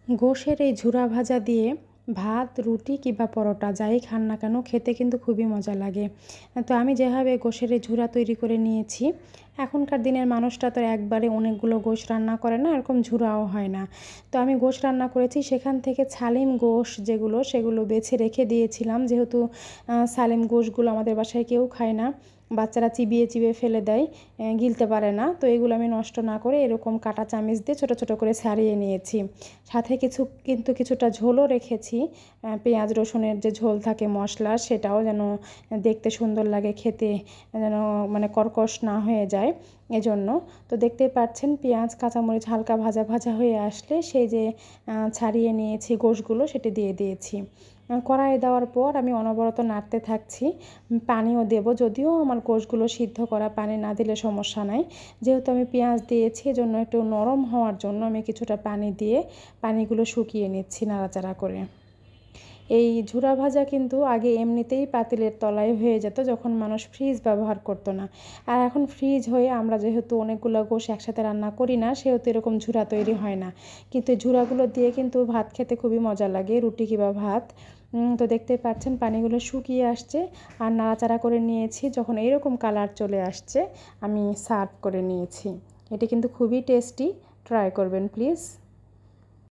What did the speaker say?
গোশের এই ঝুরা ভাজা দিয়ে ভাত, রুটি কিংবা পরোটা যাই খান না কেন খেতে কিন্তু খুবই মজা লাগে। তো আমি যেভাবে গোশের এই ঝুরা তৈরি করে নিয়েছি, এখনকার দিনের মানুষরা তো একবারে অনেকগুলো গোশ রান্না করে না, এরকম ঝুরাও হয় না। তো আমি গোশ রান্না করেছি, সেখান থেকে ছালিম গোশ যেগুলো সেগুলো বেছে রেখে দিয়েছিলাম, যেহেতু ছালিম গোশগুলো আমাদের বাসায় কেউ খায় না, বাচ্চারা চিবিয়ে চিবিয়ে ফেলে দেয়, গিলতে পারে না। তো এগুলো আমি নষ্ট না করে এরকম কাঁটা চামিচ দিয়ে ছোটো ছোটো করে ছাড়িয়ে নিয়েছি। সাথে কিছুটা ঝোলও রেখেছি, পেঁয়াজ রসুনের যে ঝোল থাকে মশলার, সেটাও যেন দেখতে সুন্দর লাগে, খেতে যেন মানে কর্কশ না হয়ে যায় এজন্য। তো দেখতেই পাচ্ছেন পেঁয়াজ কাঁচামরিচ হালকা ভাজা ভাজা হয়ে আসলে সেই যে ছাড়িয়ে নিয়েছি গোশগুলো সেটি দিয়ে দিয়েছি। কড়াইয়ে দেওয়ার পর আমি অনবরত নাড়তে থাকছি, পানিও দেব, যদিও আমার গোশগুলো সিদ্ধ করা, পানি না দিলে সমস্যা নাই। যেহেতু আমি পেঁয়াজ দিয়েছি এজন্য একটু নরম হওয়ার জন্য আমি কিছুটা পানি দিয়ে পানিগুলো শুকিয়ে নিচ্ছি নাড়াচাড়া করে। এই ঝুরা ভাজা কিন্তু আগে এমনিতেই পাতিলের তলায় হয়ে যেত, যখন মানুষ ফ্রিজ ব্যবহার করতো না। আর এখন ফ্রিজ হয়ে আমরা যেহেতু অনেকগুলো গোশ একসাথে রান্না করি না, সেহেতু এরকম ঝুরা তৈরি হয় না। কিন্তু এই ঝুরাগুলো দিয়ে কিন্তু ভাত খেতে খুবই মজা লাগে, রুটি কিংবা ভাত। তো দেখতেই পাচ্ছেন পানিগুলো শুকিয়ে আসছে আর নাড়াচাড়া করে নিয়েছি। যখন এরকম কালার চলে আসছে আমি সার্ভ করে নিয়েছি। এটি কিন্তু খুবই টেস্টি, ট্রাই করবেন প্লিজ।